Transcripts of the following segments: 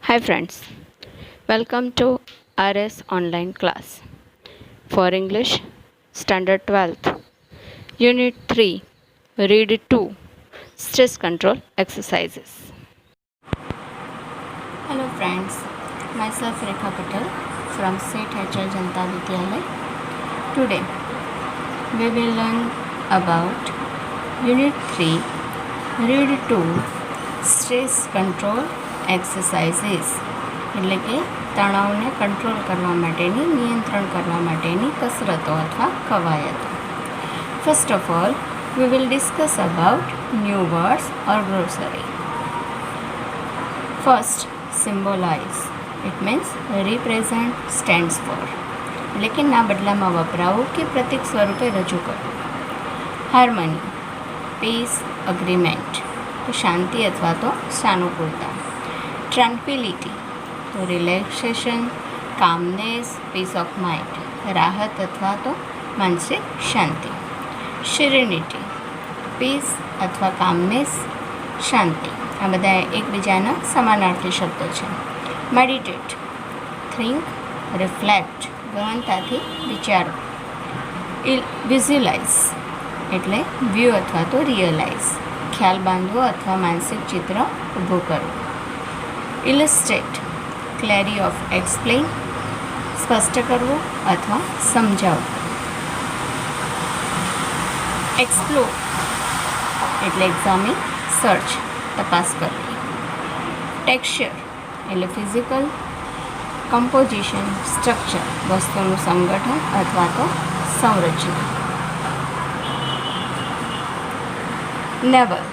Hi friends, welcome to RS online class for English Standard 12th Unit 3 Read 2 Stress Control Exercises. Hello friends, myself Rekha Patel from Seth HR Janata Vidyalaya. Today we will learn about Unit 3 Read 2 Stress Control Exercises. એટલે કે તણાવને control કરવા માટેની નિયંત્રણ કરવા માટેની કસરતો અથવા કવાયતો. First of all we will discuss about new words or glossary. First, symbolize. It means represent stands for, એટલે કે ના બદલામાં વપરાવું કે પ્રતીક સ્વરૂપે રજૂ કરવું. હાર્મની, પીસ, અગ્રીમેન્ટ, તો શાંતિ અથવા તો સાનુકૂળતા. ટ્રાન્ક્વિલિટી, તો relaxation, calmness, peace of mind, રાહત અથવા તો માનસિક શાંતિ. સેરેનિટી, પીસ અથવા કામનેસ, શાંતિ. આ બધા એકબીજાના સમાનાર્થી શબ્દો છે. મેડિટેટ, થિંક, રિફ્લેક્ટ, ગહનતાથી વિચારો. વિઝ્યુલાઇઝ એટલે વ્યૂ અથવા તો રિયલાઇઝ, ખ્યાલ બાંધવો અથવા માનસિક ચિત્ર ઊભું કરવું. ઇલસ્ટ્રેટ, ક્લેરી ઓફ એક્સપ્લેન, સ્પષ્ટ કરવું અથવા સમજાવવું. એક્સપ્લોર એટલે એક્ઝામિન, સર્ચ, તપાસ કરવી. ટેક્સચર એટલે ફિઝિકલ, કમ્પોઝિશન, સ્ટ્રક્ચર, વસ્તુનું સંગઠન અથવા તો સંરચના. નેવલ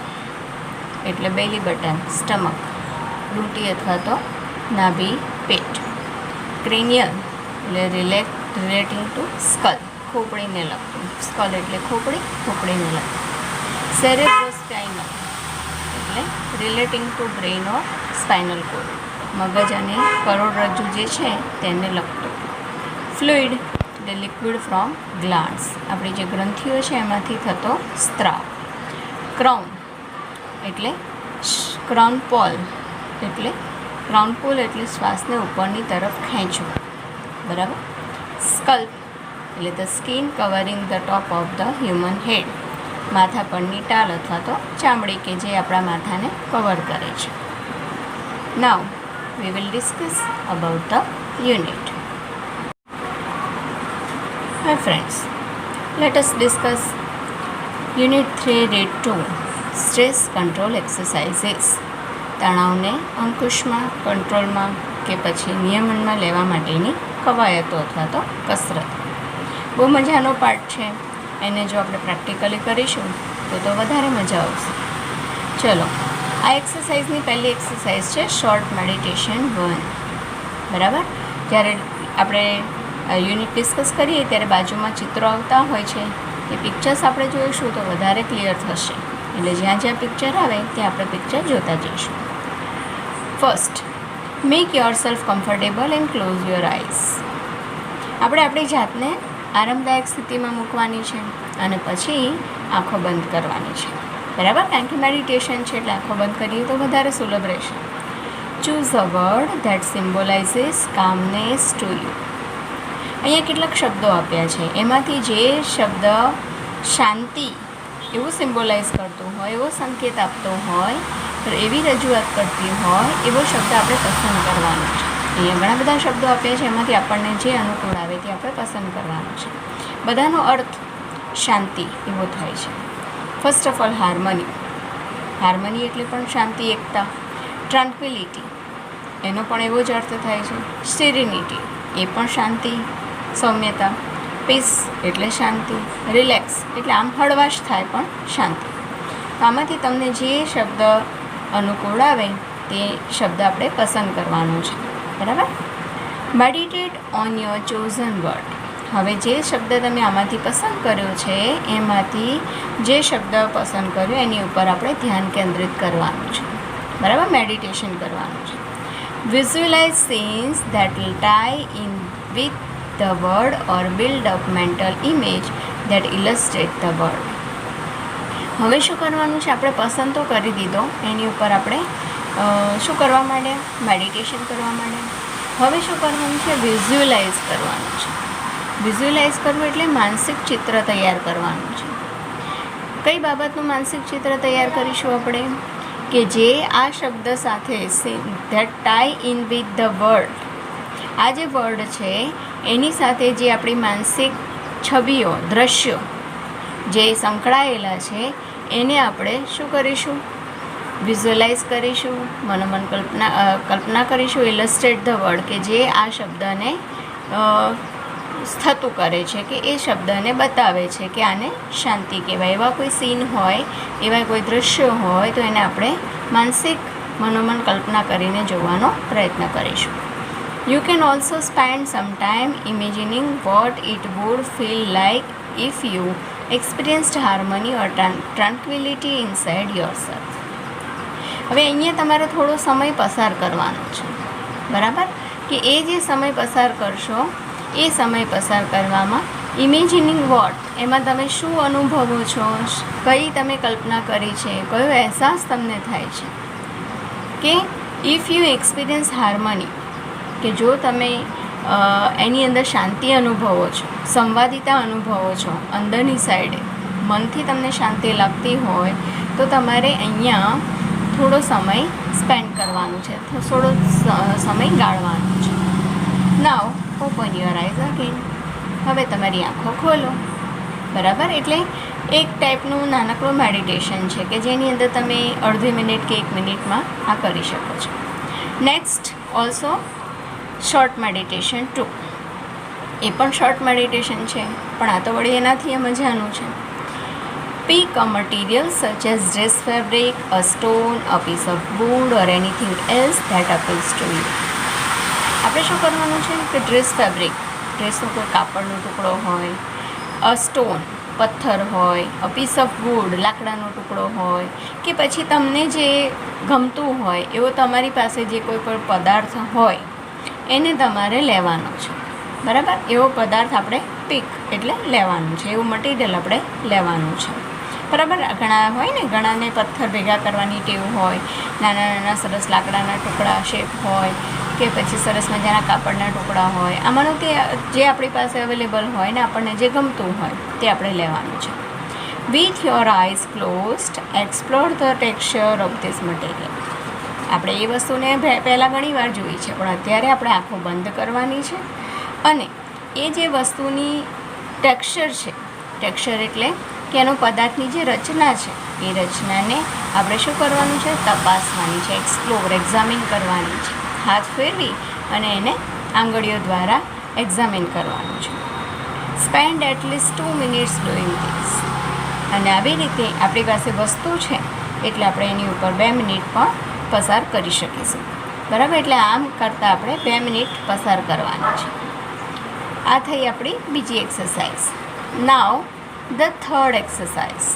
એટલે બેલી બટન, સ્ટમક, રૂટી અથવા તો નાભી, પેટ. ક્રેનિયલ એટલે રિલેટિંગ ટુ સ્કલ, ખોપડીને લગતું. સ્કલ એટલે ખોપડી, ખોપડીને લગતું. સેરેબ્રોસ્પાઇનલ એટલે રિલેટિંગ ટુ બ્રેઇન ઓર સ્પાઇનલ કોડ, મગજ અને કરોડરજ્જુ જે છે તેને લગતું. ફ્લુઇડ એટલે લિક્વિડ ફ્રોમ ગ્લાન્ડ્સ, આપણી જે ગ્રંથિઓ છે એમાંથી થતો સ્ત્રાવ. ક્રાઉન એટલે ક્રાઉનપોલ એટલે શ્વાસને ઉપરની તરફ ખેંચવું. બરાબર. સ્કલ્પ એટલે the skin covering the top of the human head, માથા પરની ટાલ અથવા તો ચામડી કે જે આપણા માથાને કવર કરે છે. Now we will discuss about the unit. Hi friends, let us discuss unit 3 read 2 stress control exercises. તણાવને અંકુશમાં, કંટ્રોલમાં કે પછી નિયમનમાં લેવા માટેની કવાયતો અથવા તો કસરત. બહુ મજાનો પાર્ટ છે, એને જો આપણે પ્રેક્ટિકલી કરીશું તો વધારે મજા આવશે. ચલો, આ એક્સરસાઇઝની પહેલી એક્સરસાઇઝ છે શોર્ટ મેડિટેશન 1. બરાબર. જ્યારે આપણે યુનિટ ડિસ્કસ કરીએ ત્યારે બાજુમાં ચિત્રો આવતા હોય છે, એ પિક્ચર્સ આપણે જોઈશું તો વધારે ક્લિયર થશે. એટલે જ્યાં જ્યાં પિક્ચર આવે ત્યાં આપણે પિક્ચર જોતા જઈશું. First, make yourself comfortable and close your eyes. આપણે આપણી જાતને આરામદાયક સ્થિતિમાં મૂકવાની છે અને પછી આંખો બંધ કરવાની છે. બરાબર. કારણ કે મેડિટેશન છે એટલે આંખો બંધ કરીએ તો વધારે સુલભ રહેશે. Choose a word that symbolizes calmness to you. અહીંયા કેટલાક શબ્દો આપ્યા છે, એમાંથી જે શબ્દ શાંતિ એવું સિમ્બોલાઇઝ કરતું હોય, એવો સંકેત આપતો હોય, એવી રજૂઆત કરતી હોય એવો શબ્દ આપણે પસંદ કરવાનો છે. અહીંયા ઘણા બધા શબ્દો આપ્યા છે, એમાંથી આપણને જે અનુકૂળ આવે તે આપણે પસંદ કરવાનું છે. બધાનો અર્થ શાંતિ એવો થાય છે. First of all harmony. Harmony એટલે પણ શાંતિ, એકતા. ટ્રાન્ક્વિલિટી એનો પણ એવો જ અર્થ થાય છે. સેરેનિટી એ પણ શાંતિ, સૌમ્યતા. પીસ એટલે શાંતિ. રિલેક્સ એટલે આમ હળવાશ થાય પણ શાંતિ. આમાંથી તમને જે શબ્દ અનુકૂળ આવે તે શબ્દ આપણે પસંદ કરવાનો છે. બરાબર. Meditate on your chosen word. હવે જે શબ્દ તમે આમાંથી પસંદ કર્યો છે એમાંથી જે શબ્દ પસંદ કર્યો એની ઉપર આપણે ધ્યાન કેન્દ્રિત કરવાનું છે. બરાબર. મેડિટેશન કરવાનું છે. Visualise scenes that will tie in with the word or build up mental image that illustrate the word. હવે શું કરવાનું છે, આપણે પસંદ તો કરી દીધો, એની ઉપર આપણે શું કરવા માંડ્યા? મેડિટેશન કરવા માંડ્યા. હવે શું કરવાનું છે? વિઝ્યુઅલાઇઝ કરવાનું છે. વિઝ્યુઅલાઇઝ કરવું એટલે માનસિક ચિત્ર તૈયાર કરવાનું છે. કઈ બાબતનું માનસિક ચિત્ર તૈયાર કરીશું આપણે? કે જે આ શબ્દ સાથે that tie in with the word, આ જે વર્ડ છે એની સાથે જે આપણી માનસિક છબીઓ, દ્રશ્યો જે સંકળાયેલા છે એને આપણે શું કરીશું? વિઝ્યુઅલાઇઝ કરીશું, મનોમન કલ્પના કરીશું. ઇલસ્ટ્રેટ ધ વર્ડ, કે જે આ શબ્દને થતું કરે છે, કે એ શબ્દને બતાવે છે કે આને શાંતિ કહેવાય. એવા કોઈ સીન હોય, એવા કોઈ દૃશ્યો હોય તો એને આપણે માનસિક મનોમન કલ્પના કરીને જોવાનો પ્રયત્ન કરીશું. You can also spend some time imagining what it would feel like if you experienced harmony or tranquility inside yourself. હવે અહીંયા તમારે થોડો સમય પસાર કરવાનો છે, બરાબર? કે એ જે સમય પસાર કરશો એ સમય પસાર કરવામાં ઇમેજિનિંગ વોટ, એમાં તમે શું અનુભવો છો, કઈ તમે કલ્પના કરી છે, કયો અહેસાસ તમને થાય છે. કે ઇફ યુ એક્સપિરિયન્સ હાર્મની, કે જો તમે એની અંદર શાંતિ અનુભવો છો, સંવાદિતા અનુભવો છો, અંદરની સાઈડે મનથી તમને શાંતિ લાગતી હોય તો તમારે અહીંયા થોડો સમય સ્પેન્ડ કરવાનું છે, થોડો સમય ગાળવાનો છે. નાવ ઓપન યોર આઈઝ અગેન. હવે તમારી આંખો ખોલો, બરાબર? એટલે એક ટાઈપનું નાનકડું મેડિટેશન છે કે જેની અંદર તમે અડધી મિનિટ કે 1 મિનિટમાં આ કરી શકો છો. Next also short meditation 2. એ પણ શોર્ટ મેડિટેશન છે, પણ આ તો વળી એનાથી મજાનું છે. Pick a material such as dress fabric, a stone, a piece of wood or anything else that appeals to you. આપણે શું કરવાનું છે કે ડ્રેસ ફેબ્રિક, ડ્રેસનો કોઈ કાપડનો ટુકડો હોય, અ સ્ટોન, પથ્થર હોય, અ પીસ ઓફ વુડ, લાકડાનો ટુકડો હોય, કે પછી તમને જે ગમતું હોય એવો તમારી પાસે જે કોઈ પણ પદાર્થ હોય એને તમારે લેવાનો છે, બરાબર? એવો પદાર્થ આપણે પીક એટલે લેવાનું છે, એવું મટીરિયલ આપણે લેવાનું છે, બરાબર? ઘણા હોય ને, ઘણાને પથ્થર ભેગા કરવાની ટેવ હોય, નાના નાના સરસ લાકડાના ટુકડા શેપ હોય, કે પછી સરસ મજાના કાપડના ટુકડા હોય. આમાંનું તે જે આપણી પાસે અવેલેબલ હોય ને આપણને જે ગમતું હોય તે આપણે લેવાનું છે. With your eyes closed explore the texture of this material. આપણે એ વસ્તુને પહેલાં ઘણીવાર જોઈ છે, પણ અત્યારે આપણે આંખો બંધ કરવાની છે અને એ જે વસ્તુની ટેક્સચર છે, ટેક્સચર એટલે કે એનો પદાર્થની જે રચના છે એ રચનાને આપણે શું કરવાનું છે? તપાસવાની છે, એક્સપ્લોર, એક્ઝામિન કરવાની છે. હાથ ફેરવી અને એને આંગળીઓ દ્વારા એક્ઝામિન કરવાનું છે. Spend at least 2 minutes doing this. અને આવી રીતે આપણી પાસે વસ્તુ છે એટલે આપણે એની ઉપર 2 મિનિટ પણ પસાર કરી શકીશું, બરાબર? એટલે આમ કરતાં આપણે 2 મિનિટ પસાર કરવાની છે. આ થઈ આપણી બીજી exercise. Now the third exercise,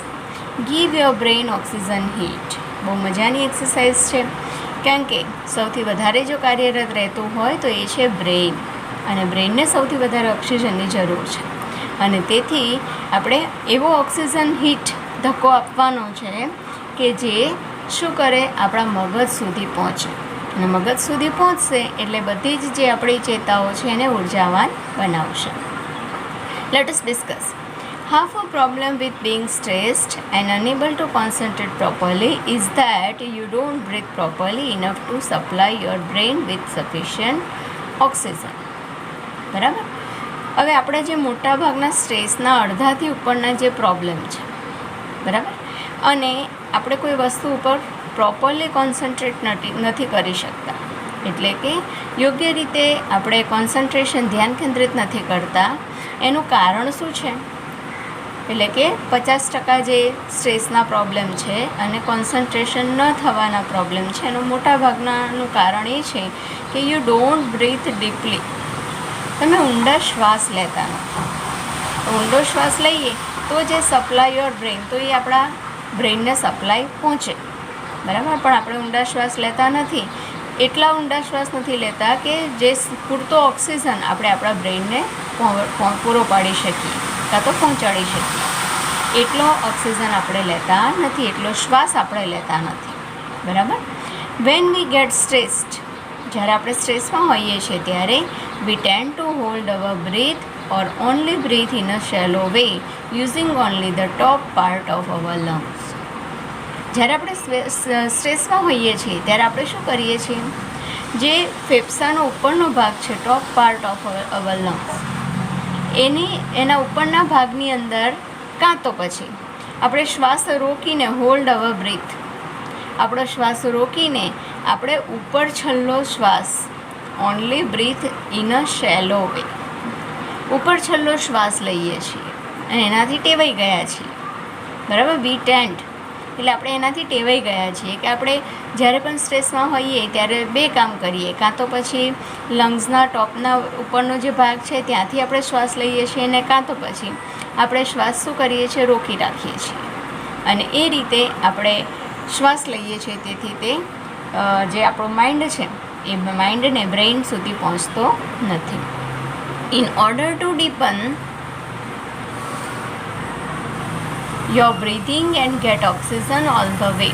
give your brain oxygen heat. બહુ મજાની એક્સરસાઇઝ છે, કારણ કે સૌથી વધારે જો કાર્યરત રહેતું હોય તો એ છે બ્રેઇન, અને બ્રેઇનને સૌથી વધારે ઓક્સિજનની જરૂર છે. અને તેથી આપણે એવો ઓક્સિજન હીટ ધક્કો આપવાનો છે કે જે શું કરે? આપણા મગજ સુધી પહોંચે, અને મગજ સુધી પહોંચશે એટલે બધી જ જે આપણી ચેતાઓ છે એને ઉર્જાવાન બનાવશે. Late us discuss. Half a problem with being stressed and unable to concentrate properly is that you don't breathe properly enough to supply your brain with sufficient oxygen. બરાબર? હવે આપણે જે મોટાભાગના સ્ટ્રેસના અડધાથી ઉપરના જે પ્રોબ્લેમ છે, બરાબર, અને આપણે કોઈ વસ્તુ ઉપર પ્રોપરલી કોન્સન્ટ્રેટ નથી કરી શકતા, એટલે કે યોગ્ય રીતે આપણે કોન્સન્ટ્રેશન, ધ્યાન કેન્દ્રિત નથી કરતા. એનું કારણ શું છે? એટલે કે 50% જે સ્ટ્રેસના પ્રોબ્લેમ છે અને કોન્સન્ટ્રેશન ન થવાના પ્રોબ્લેમ છે, એનું મોટાભાગનાનું કારણ એ છે કે યુ ડોન્ટ બ્રીથ ડીપલી. તમે ઊંડા શ્વાસ લેતા નથી. ઊંડો શ્વાસ લઈએ તો જે સપ્લાય યોર બ્રેઇન, તો એ આપણા બ્રેઇનને સપ્લાય પહોંચે, બરાબર? પણ આપણે ઊંડા શ્વાસ લેતા નથી. એટલા ઊંડા શ્વાસ નથી લેતા કે જે પૂરતો ઓક્સિજન આપણે આપણા બ્રેઇનને પૂરો પાડી શકીએ કાં તો પહોંચાડી શકીએ. એટલો ઓક્સિજન આપણે લેતા નથી, એટલો શ્વાસ આપણે લેતા નથી, બરાબર? વેન વી ગેટ સ્ટ્રેસ્ડ, જ્યારે આપણે સ્ટ્રેસમાં હોઈએ છીએ ત્યારે we tend to hold our breath or only breathe in a shallow way using only the top part of our lungs. જ્યારે આપણે સ્ટ્રેસમાં હોઈએ છીએ ત્યારે આપણે શું કરીએ છીએ, જે ફેફસાનો ઉપરનો ભાગ છે, ટોપ પાર્ટ ઓફ અવર લંગ્સ, એના ઉપરના ભાગની અંદર કાં તો પછી આપણે શ્વાસ રોકીને હોલ્ડ અવર બ્રીથ, આપણો શ્વાસ રોકીને આપણે ઉપર છલ્લો શ્વાસ only breathe in a shallow way, ઉપર છલ્લો શ્વાસ લઈએ છીએ અને એનાથી ટેવાઈ ગયા છીએ. બરાબર, વી ટેન્ટ એટલે આપણે એનાથી ટેવાઈ ગયા છીએ કે આપણે જ્યારે પણ સ્ટ્રેસમાં હોઈએ ત્યારે બે કામ કરીએ, કાં તો પછી લંગ્સના ટોપના ઉપરનો જે ભાગ છે ત્યાંથી આપણે શ્વાસ લઈએ છીએ અને કાં તો પછી આપણે શ્વાસ શું કરીએ છીએ, રોકી રાખીએ છીએ અને એ રીતે આપણે શ્વાસ લઈએ છીએ. તેથી તે જે આપણો માઇન્ડ છે એ માઇન્ડને બ્રેઇન સુધી પહોંચતો નથી. In order to deepen your breathing and get oxygen all the way.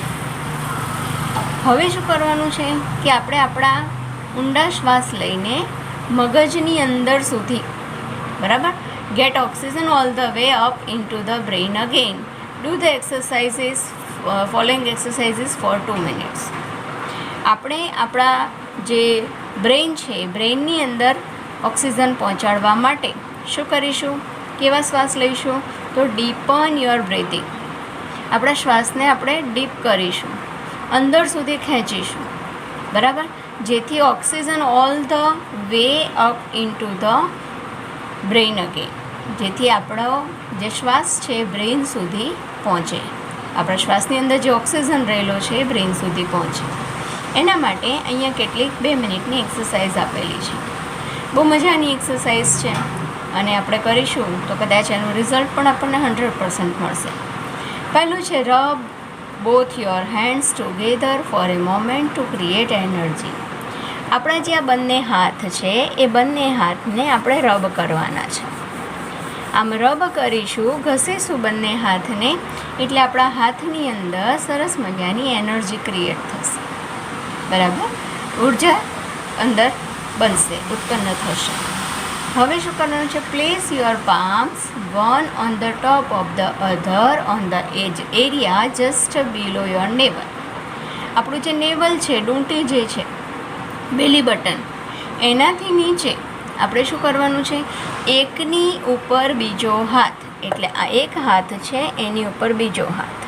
હવે શું કરવાનું છે કે આપણે આપણા ઊંડા શ્વાસ લઈને મગજની અંદર સુધી, બરાબર, get oxygen all the way up into the brain again. Do the exercises following exercises for 2 minutes. આપણે આપણા જે બ્રેઇન છે, બ્રેઇનની અંદર ઓક્સિજન પહોંચાડવા માટે શું કરીશું, કેવા શ્વાસ લઈશું, તો ડીપન યોર બ્રીથિંગ. આપણા શ્વાસને આપણે ડીપ કરીશું, અંદર સુધી ખેંચીશું, બરાબર, જેથી oxygen all the way up into the brain again, જેથી આપણો જે શ્વાસ છે બ્રેઇન સુધી પહોંચે, આપણા શ્વાસની અંદર જે ઓક્સિજન રહેલો છે એ બ્રેઇન સુધી પહોંચે. એના માટે અહીંયા કેટલીક 2 મિનિટની એક્સરસાઇઝ આપેલી છે. બહુ મજાની એક્સરસાઇઝ છે અને આપણે કરીશું તો કદાચ એનું રિઝલ્ટ પણ આપણને 100% મળશે. પહેલું છે rub both your hands together four A moment to create energy. આપણા જે આ બંને હાથ છે એ બંને હાથને આપણે રબ કરવાના છે. આમ રબ કરીશું, ઘસીશું બંને હાથને, એટલે આપણા હાથની અંદર સરસ મજાની એનર્જી ક્રિએટ થશે, બરાબર, ઉર્જા અંદર બનશે, ઉત્પન્ન થશે. હવે શું કરવાનું છે, place your palms one on the top of the other on the edge area just below your navel. આપણું જે નેવલ છે, ડૂંટી જે છે, બેલી બટન, એનાથી નીચે આપણે શું કરવાનું છે, એકની ઉપર બીજો હાથ, એટલે આ એક હાથ છે એની ઉપર બીજો હાથ,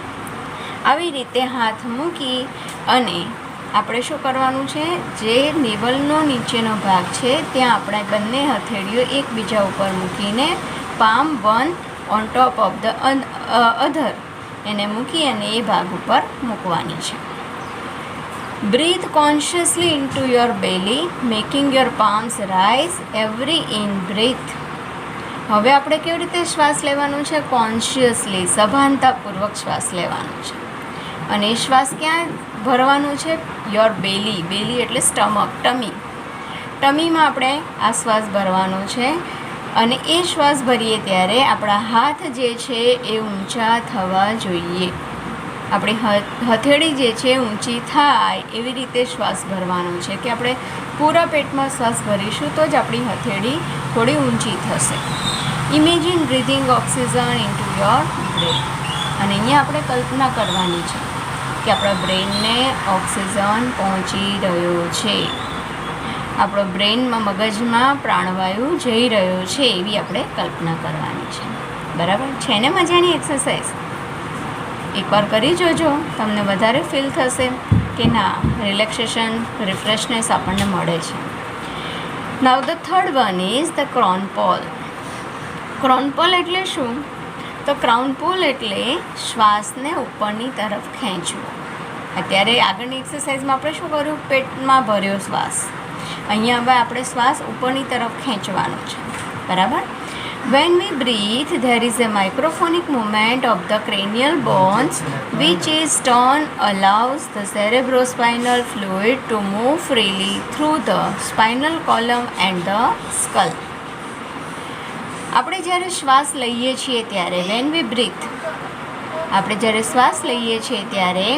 આવી રીતે હાથ મૂકી અને આપણે શું કરવાનું છે, જે નેવલનો નીચેનો ભાગ છે ત્યાં આપણે બંને હથેળીઓ એકબીજા ઉપર મૂકીને palm one on top of the other એને મૂકી અને એ ભાગ ઉપર મૂકવાની છે. Breathe consciously into your belly making your palms rise every in breath. હવે આપણે કેવી રીતે શ્વાસ લેવાનો છે, કોન્શિયસલી, સભાનતાપૂર્વક શ્વાસ લેવાનો છે અને એ શ્વાસ ક્યાં ભરવાનું છે, યોર બેલી. બેલી એટલે સ્ટમક, ટમીમાં આપણે આ શ્વાસ ભરવાનો છે અને એ શ્વાસ ભરીએ ત્યારે આપણા હાથ જે છે એ ઊંચા થવા જોઈએ, આપણી હથેળી જે છે ઊંચી થાય એવી રીતે શ્વાસ ભરવાનો છે કે આપણે પૂરા પેટમાં શ્વાસ ભરીશું તો જ આપણી હથેળી થોડી ઊંચી થશે. Imagine breathing oxygen into your brain. અને અહીંયા આપણે કલ્પના કરવાની છે કે આપણા બ્રેઇનને ઓક્સિજન પહોંચી રહ્યો છે, આપણો બ્રેઇનમાં, મગજમાં પ્રાણવાયુ જઈ રહ્યો છે એવી આપણે કલ્પના કરવાની છે. બરાબર છે ને? મજાની એક્સરસાઇઝ એકવાર કરી જોજો, તમને વધારે ફીલ થશે કે ના, રિલેક્સેશન, રિફ્રેશનેસ આપણને મળે છે. Now the third one is the crown pole. Crown pole એટલે શું? તો ક્રાઉન પોલ એટલે શ્વાસને ઉપરની તરફ ખેંચવો. અત્યારે આગળની એક્સરસાઇઝમાં આપણે શું કર્યું, પેટમાં ભર્યો શ્વાસ, અહીંયા હવે આપણે શ્વાસ ઉપરની તરફ ખેંચવાનો છે, બરાબર. When we breathe, there is a microphonic movement of the cranial bones which is turn allows the cerebrospinal fluid to move freely through the spinal column and the skull. આપણે જ્યારે શ્વાસ લઈએ છીએ ત્યારે when we breathe, આપણે જ્યારે શ્વાસ લઈએ છીએ ત્યારે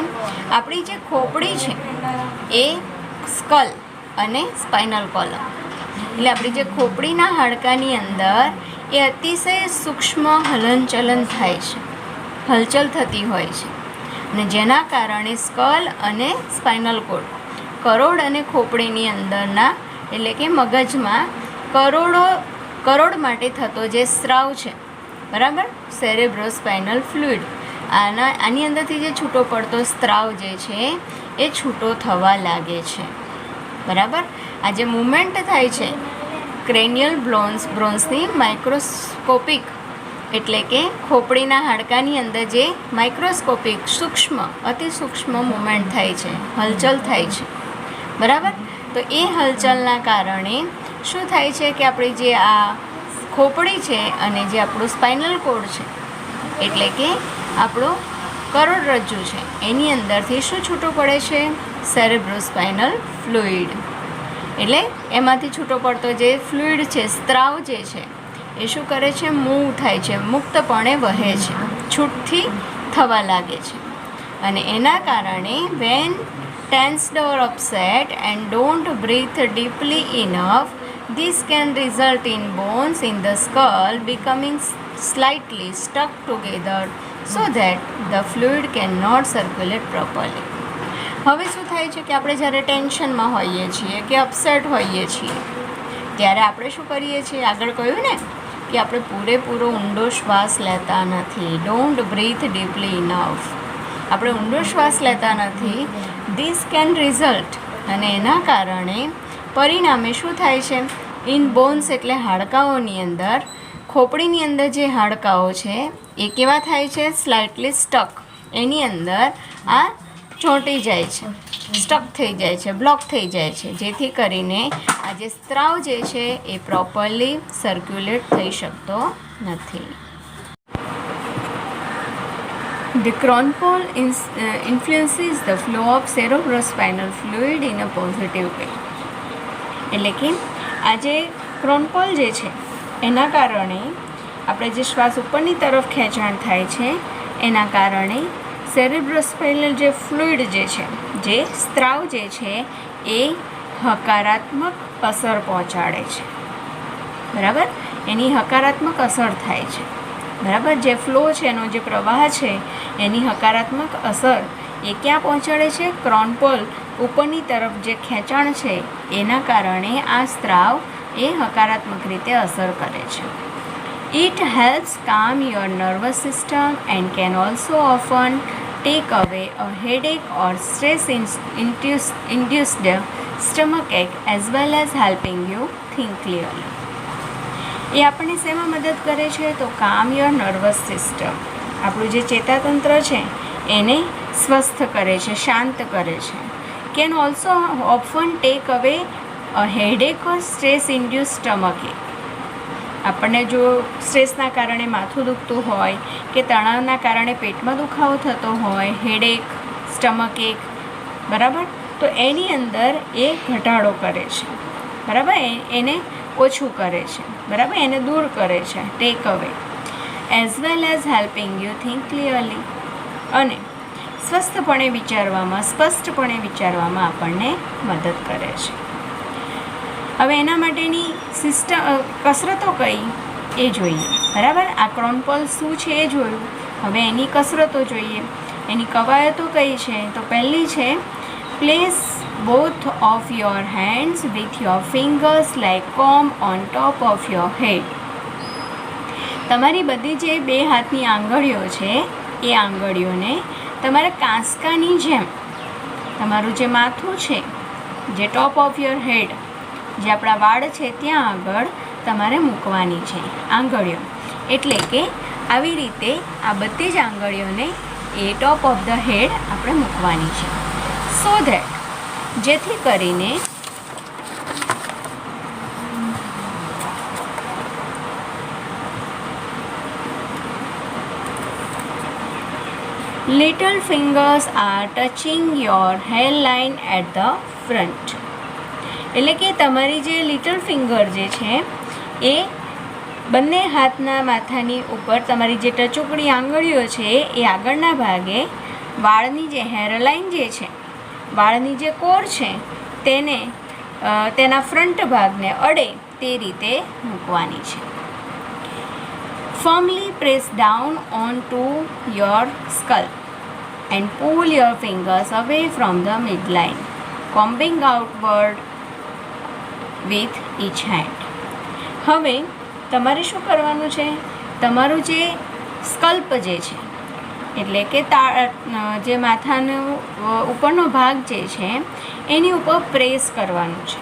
આપણી જે ખોપડી છે એ સ્કલ અને સ્પાઇનલ કોલમ, એટલે આપણી જે ખોપડીના હાડકાની અંદર એ અતિશય સૂક્ષ્મ હલનચલન થાય છે, હલચલ થતી હોય છે, અને જેના કારણે સ્કલ અને સ્પાઇનલ કોર્ડ, કરોડ અને ખોપડીની અંદરના એટલે કે મગજમાં કરોડ માટે થતો જે સ્રાવ છે, બરાબર, સેરેબ્રોસ્પાઇનલ ફ્લુઇડ, આની અંદરથી જે છૂટો પડતો સ્ત્રાવ જે છે એ છૂટો થવા લાગે છે, બરાબર. આ જે મૂવમેન્ટ થાય છે ક્રેનિયલ બ્રોન્સની માઇક્રોસ્કોપિક એટલે કે ખોપડીના હાડકાની અંદર જે માઇક્રોસ્કોપિક અતિ સૂક્ષ્મ મૂવમેન્ટ થાય છે, હલચલ થાય છે, બરાબર. તો એ હલચલના કારણે શું થાય છે કે આપણી જે આ ખોપડી છે અને જે આપણું સ્પાઇનલ કોર્ડ છે એટલે કે આપણો કરોડરજ્જુ છે એની અંદરથી શું છૂટો પડે છે? Cerebrospinal fluid. એટલે એમાંથી છૂટો પડતો જે ફ્લુઇડ છે, સ્ત્રાવ જે છે એ શું કરે છે? મૂવ થાય છે, મુક્તપણે વહે છે, છૂટથી થવા લાગે છે. અને એના કારણે van tensed or upset and don't breathe deeply enough, this can result in bones in the skull becoming slightly stuck together so that the fluid cannot circulate properly. હવે શું થાય છે કે આપણે જ્યારે ટેન્શનમાં હોઈએ છીએ કે અપસેટ હોઈએ છીએ ત્યારે આપણે શું કરીએ છીએ? આગળ કહ્યું ને કે આપણે પૂરેપૂરો ઊંડો શ્વાસ લેતા નથી. Don't breathe deeply enough. આપણે ઊંડો શ્વાસ લેતા નથી. ધીસ કેન રિઝલ્ટ, અને એના કારણે પરિણામે શું થાય છે? ઇન બોન્સ એટલે હાડકાઓની અંદર, ખોપડીની અંદર જે હાડકાઓ છે એ કેવા થાય છે? સ્લાઇટલી સ્ટક, એની અંદર આ ચોંટી જાય છે, સ્ટક થઈ જાય છે, બ્લોક થઈ જાય છે, જેથી કરીને આ જે સ્ત્રાવ જે છે એ પ્રોપરલી સર્ક્યુલેટ થઈ શકતો નથી. The Crohn pole influences the flow of cerebrospinal fluid in a positive way. એટલે કે આ જે ક્રોન પોલ જે છે એના કારણે આપણે જે શ્વાસ ઉપરની તરફ ખેંચાણ થાય છે એના કારણે સેરેબ્રોસ્પાઇનલ જે ફ્લુઇડ જે છે, જે સ્ત્રાવ જે છે એ હકારાત્મક અસર પહોંચાડે છે, બરાબર. એની હકારાત્મક અસર થાય છે, બરાબર. જે ફ્લો છે, એનો જે પ્રવાહ છે એની હકારાત્મક અસર એ ક્યાં પહોંચાડે છે? ક્રોન પોલ ઉપરની તરફ જે ખેંચાણ છે એના કારણે આ સ્ત્રાવ એ હકારાત્મક રીતે અસર કરે છે. It helps calm your nervous system and can also often take away a headache or stress-induced stomachache as well as helping you think clearly. એ આપણને શેમાં મદદ કરે છે? તો કામ યોર નર્વસ સિસ્ટમ, આપણું જે ચેતાતંત્ર છે એને સ્વસ્થ કરે છે, શાંત કરે છે. કેન ઓલ્સો ઓફન ટેક અવે અ હેડેક ઓર સ્ટ્રેસ ઇન્ડ્યુસ સ્ટમક. આપણને જો સ્ટ્રેસના કારણે માથું દુખતું હોય કે તણાવના કારણે પેટમાં દુખાવો થતો હોય, હેડેક, સ્ટમક એક, બરાબર, તો એની અંદર એ ઘટાડો કરે છે, બરાબર, એને ઓછું કરે છે, બરાબર, એને દૂર કરે છે, ટેક અવે. As well as helping you think clearly, અને સ્વસ્થપણે વિચારવામાં, સ્પષ્ટપણે વિચારવામાં આપણને મદદ કરે છે. હવે એના માટેની કસરતો કઈ એ જોઈએ, બરાબર. આ ક્રોન પોલ શું છે એ જોયું, હવે એની કસરતો જોઈએ. એની કવાયતો કઈ છે? તો પહેલી છે, place both of your hands with your fingers like comb on top of your head. તમારી બધી જે બે હાથની આંગળીઓ છે એ આંગળીઓને તમારે કાંસકાની જેમ તમારું જે માથું છે, જે ટોપ ઓફ યોર હેડ, જે આપણા વાળ છે ત્યાં આગળ તમારે મૂકવાની છે આંગળીઓ. એટલે કે આવી રીતે આ બધી જ આંગળીઓને એ ટોપ ઓફ ધ હેડ આપણે મૂકવાની છે. સો ધેટ, જેથી કરીને little fingers are touching your hairline at the front. એટલે કે તમારી જે લિટલ ફિંગર જે છે એ બંને હાથના માથાની ઉપર તમારી જે ટચુકડી આંગળીઓ છે એ આગળના ભાગે વાળની જે હેરલાઇન જે છે, વાળની જે કોર છે તેને તેના ફ્રન્ટ ભાગને અડે તે રીતે મૂકવાની છે. ફર્મલી press down on to your skull and pull your fingers away from the midline, combing outward with each hand. હવે તમારે શું કરવાનું છે? તમારું જે સ્કલ્પ જે છે એટલે કે જે માથાનો ઉપરનો ભાગ જે છે એની ઉપર પ્રેસ કરવાનું છે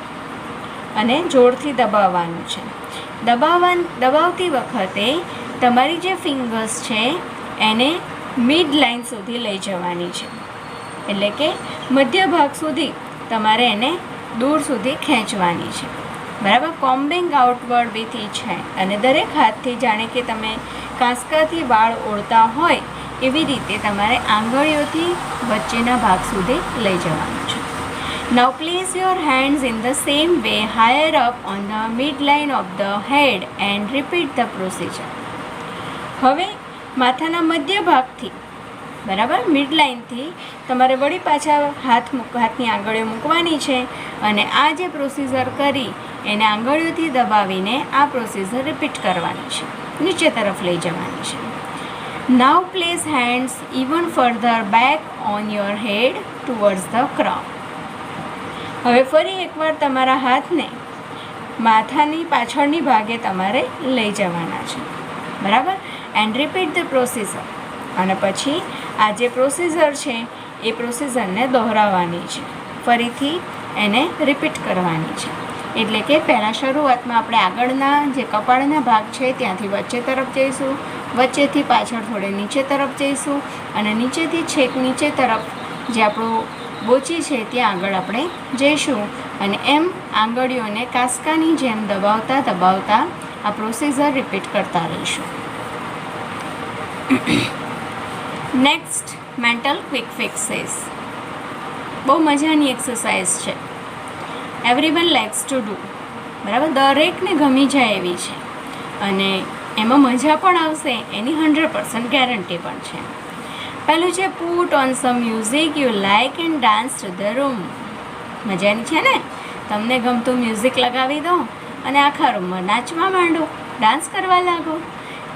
અને જોરથી દબાવવાનું છે. દબાવતી વખતે તમારી જે ફિંગર્સ છે એને મિડ લાઇન સુધી લઈ જવાની છે, એટલે કે મધ્ય ભાગ સુધી તમારે એને દૂર સુધી ખેંચવાની છે. બરાબર. Combing outward with each hand, અને દરેક હાથથી જાણે કે તમે કાંસકાથી વાળ ઓળતા હોય એવી રીતે તમારે આંગળીઓથી વચ્ચેના ભાગ સુધી લઈ જવાનું છે. Now place your hands in the same way higher up on the mid line of the head and repeat the procedure. હવે માથાના મધ્ય ભાગથી, બરાબર, મિડ લાઇનથી તમારે વળી પાછા હાથની આંગળીઓ મૂકવાની છે અને આ જે પ્રોસિજર કરી એને આંગળીઓથી દબાવીને આ પ્રોસિજર રિપીટ કરવાની છે, નીચે તરફ લઈ જવાની છે. Now place hands even further back on your head towards the crown. હવે ફરી એકવાર તમારા હાથને માથાની પાછળની ભાગે તમારે લઈ જવાના છે. બરાબર. And repeat the procedure. અને પછી આ જે પ્રોસિજર છે એ પ્રોસિજરને દોહરાવવાની છે, ફરીથી એને રિપીટ કરવાની છે. એટલે કે પહેલાં શરૂઆતમાં આપણે આગળના જે કપાળના ભાગ છે ત્યાંથી વચ્ચે તરફ જઈશું, વચ્ચેથી પાછળ થોડે નીચે તરફ જઈશું અને નીચેથી છેક નીચે તરફ જે આપણું બોચી છે ત્યાં આગળ આપણે જઈશું અને એમ આંગળીઓને કાંસકાની જેમ દબાવતા દબાવતા આ પ્રોસિજર રિપીટ કરતા રહીશું. Next, mental quick fixes. બહુ મજાની એક્સરસાઇઝ છે. Everyone likes to do. બરાબર. દરેકને ગમી જાય એવી છે અને એમાં મજા પણ આવશે એની 100% ગેરંટી પણ છે. પહેલું છે put on some music you like and dance to the room. મજાની છે ને? તમને ગમતું મ્યુઝિક લગાવી દો અને આખા રૂમમાં નાચવા માંડો, ડાન્સ કરવા લાગો.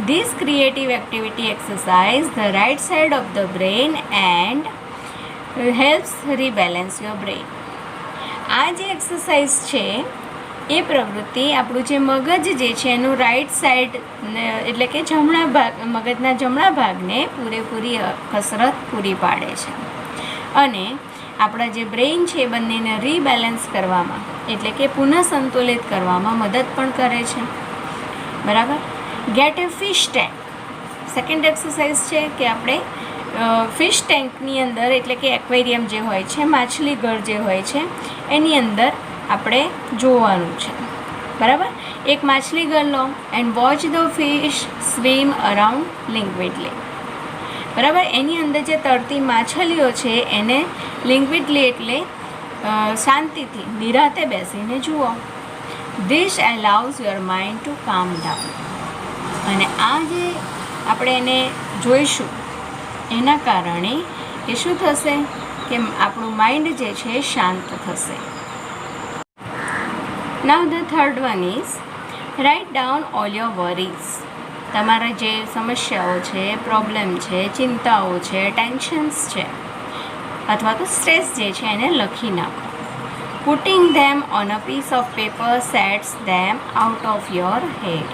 This creative activity exercise the right side of the brain and helps rebalance your brain. આ જે એક્સરસાઇઝ છે એ પ્રવૃત્તિ આપણું જે મગજ જે છે એનું રાઈટ સાઈડ એટલે કે જમણા ભાગ, મગજના જમણા ભાગને પૂરેપૂરી કસરત પૂરી પાડે છે અને આપણા જે બ્રેઇન છે એ બંનેને રીબેલેન્સ કરવામાં એટલે કે પુનઃ સંતુલિત કરવામાં મદદ પણ કરે છે. બરાબર. ગેટ એ ફિશ ટેન્ક. સેકન્ડ એક્સરસાઇઝ છે કે આપણે ફિશ ટેન્કની અંદર એટલે કે એક્વેરિયમ જે હોય છે, માછલી ઘર જે હોય છે એની અંદર આપણે જોવાનું છે. બરાબર. એક માછલી ઘર લો and watch the fish swim around liquidly. બરાબર. એની અંદર જે તરતી માછલીઓ છે એને લિંક્વિડલી એટલે શાંતિથી નિરાતે બેસીને જુઓ. This allows your mind to કામ ડાઉન. અને આ જે આપણે એને જોઈશું એના કારણે એ શું થશે કે આપણું માઇન્ડ જે છે શાંત થશે. નાઉ the third one is write down all your worries. તમારા જે સમસ્યાઓ છે, પ્રોબ્લેમ છે, ચિંતાઓ છે, ટેન્શન્સ છે અથવા તો સ્ટ્રેસ જે છે એને લખી નાખો. Putting them on a piece of paper sets them out of your head.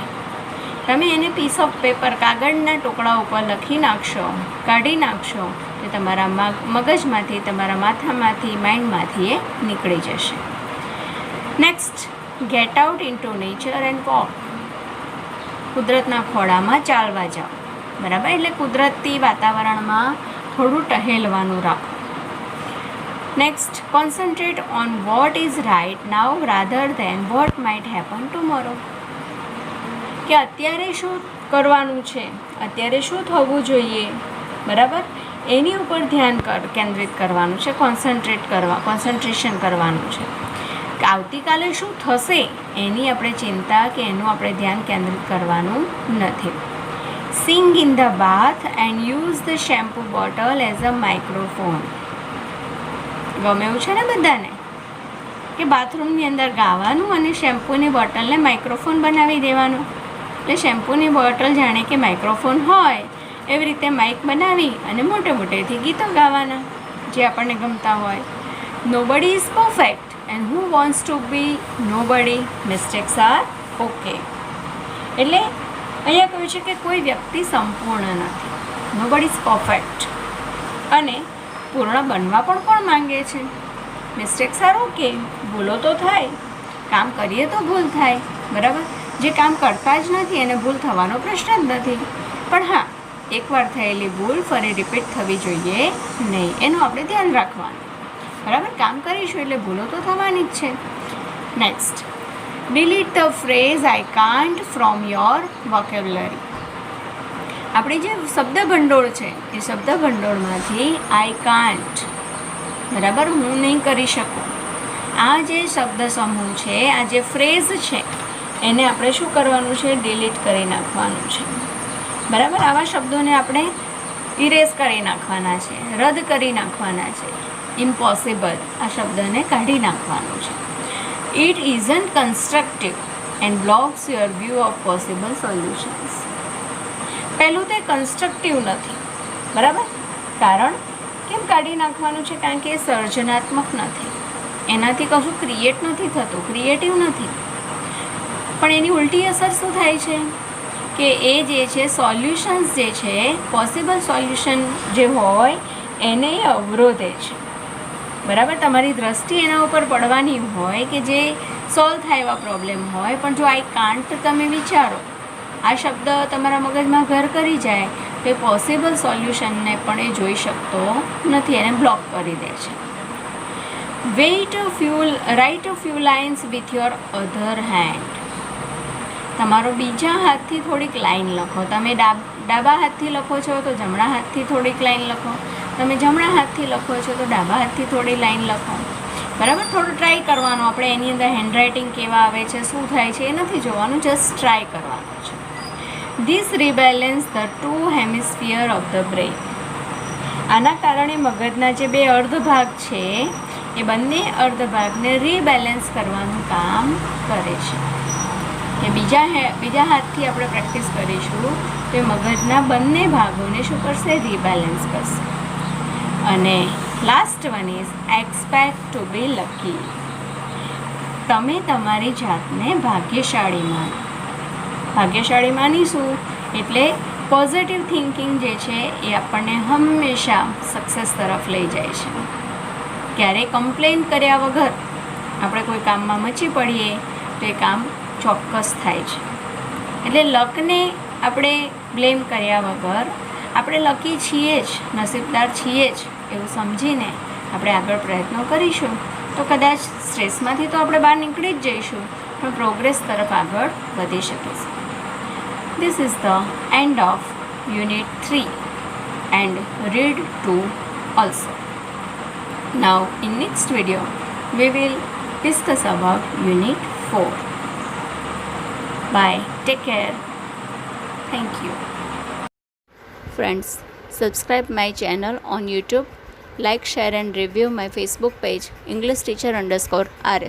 તમે એને પીસ ઓફ પેપર, કાગળના ટુકડા ઉપર લખી નાખશો, કાઢી નાખશો તો તમારા મગજમાંથી, તમારા માથામાંથી, માઇન્ડમાંથી એ નીકળી જશે. Next, get out into nature and walk. કુદરતના ખોળામાં ચાલવા જાઓ. બરાબર. એટલે કુદરતી વાતાવરણમાં થોડું ટહેલવાનું રાખો. Next, concentrate on what is right now rather than what might happen tomorrow. કે અત્યારે શું કરવાનું છે, અત્યારે શું થવું જોઈએ. બરાબર. એની ઉપર ધ્યાન કેન્દ્રિત કરવાનું છે, કોન્સન્ટ્રેશન કરવાનું છે. આવતીકાલે શું થશે એની આપણે ચિંતા કે એનું આપણે ધ્યાન કેન્દ્રિત કરવાનું નથી. Sing in the bath and use the shampoo bottle as a microphone. ગમે એવું છે ને બધાને કે બાથરૂમની અંદર ગાવાનું અને શેમ્પૂની બોટલને માઇક્રોફોન બનાવી દેવાનું. એટલે શેમ્પૂની બોટલ જાણે કે માઇક્રોફોન હોય એવી રીતે માઇક બનાવી અને મોટે મોટેથી ગીતો ગાવાના જે આપણને ગમતા હોય. Nobody is perfect and who wants to be nobody, mistakes are okay. એટલે અહીંયા કહ્યું છે કે કોઈ વ્યક્તિ સંપૂર્ણ નથી, નોબડી ઇઝ પરફેક્ટ, અને પૂર્ણ બનવા પણ કોણ માંગે છે? મિસ્ટેક્સ આર ઓકે, ભૂલો તો થાય, કામ કરીએ તો ભૂલ થાય, બરાબર. જે કામ કરતા જ નથી એને ભૂલ થવાનો પ્રશ્ન જ નથી. પણ હા, એકવાર થયેલી ભૂલ ફરી રિપીટ થવી જોઈએ નહીં, એનું આપણે ધ્યાન રાખવાનું, બરાબર. કામ કરીશું એટલે ભૂલો તો થવાની જ છે. Next, delete the phrase I can't from your vocabulary. આપણી જે શબ્દ ભંડોળ છે એ શબ્દ ભંડોળમાંથી આઈ કાન્ટ, બરાબર, હું નહીં કરી શકું, આ જે શબ્દ સમૂહ છે, આ જે ફ્રેઝ છે એને આપણે શું કરવાનું છે? ડિલીટ કરી નાખવાનું છે, બરાબર. આવા શબ્દોને આપણે ઇરેઝ કરી નાખવાના છે, રદ કરી નાખવાના છે. ઇમ્પોસિબલ આ શબ્દને કાઢી નાખવાનું છે. It isn't constructive and blocks your view of possible solutions. પહેલું તે કન્સ્ટ્રક્ટિવ નથી, બરાબર. કારણ કેમ કાઢી નાખવાનું છે? કારણ કે એ સર્જનાત્મક નથી, એનાથી કશું ક્રિએટ નથી થતું, ક્રિએટિવ નથી. પણ એની ઉલટી અસર શું થાય છે કે એ જે છે સોલ્યુશન્સ જે છે, પોસિબલ સોલ્યુશન જે હોય એને એ અવરોધે છે, બરાબર. તમારી દ્રષ્ટિ એના ઉપર પડવાની હોય કે જે સોલ્વ થાય એવા પ્રોબ્લેમ હોય, પણ જો આઈ કાન્ટ તમે વિચારો, આ શબ્દ તમારા મગજમાં ઘર કરી જાય તો એ પોસિબલ સોલ્યુશનને પણ એ જોઈ શકતો નથી, એને બ્લોક કરી દે છે. Write a few lines with your other hand. તમારો બીજા હાથથી થોડીક લાઈન લખો. તમે ડાબા હાથથી લખો છો તો જમણા હાથથી થોડીક લાઈન લખો, તમે જમણા હાથથી લખો છો તો ડાબા હાથથી થોડી લાઈન લખો, બરાબર. થોડું ટ્રાય કરવાનું. આપણે એની અંદર હેન્ડરાઇટિંગ કેવા આવે છે, શું થાય છે એ નથી જોવાનું, જસ્ટ ટ્રાય કરવાનું છે. This rebalance the two hemisphere of the brain. આના કારણે મગજના જે બે અર્ધ ભાગ છે એ બંને અર્ધ ભાગને રીબેલેન્સ કરવાનું કામ કરે છે. કે બીજા હાથથી આપણે પ્રેક્ટિસ કરીશું તો મગજના બંને ભાગોને શું કરશે? રીબેલેન્સ કરશે. અને last one is expect to be lucky. તમે તમારી જાતને ભાગ્યશાળી માનીશું એટલે પોઝિટિવ થિંકિંગ જે છે એ આપણને હંમેશા સક્સેસ તરફ લઈ જાય છે. ક્યારેય કમ્પ્લેન કર્યા વગર આપણે કોઈ કામમાં મચી પડીએ તો એ કામ ચોક્કસ થાય છે. એટલે લકને આપણે બ્લેમ કર્યા વગર આપણે લકી છીએ જ, નસીબદાર છીએ જ એવું સમજીને આપણે આગળ પ્રયત્નો કરીશું તો કદાચ સ્ટ્રેસમાંથી તો આપણે બહાર નીકળી જ જઈશું, પણ પ્રોગ્રેસ તરફ આગળ વધી શકીશું. This is the end of Unit 3 and Read 2 also. Now in next video we will discuss about Unit 4. Bye. Take care. Thank you. Friends, subscribe my channel on YouTube. Like, share and review my Facebook page English Teacher _RS.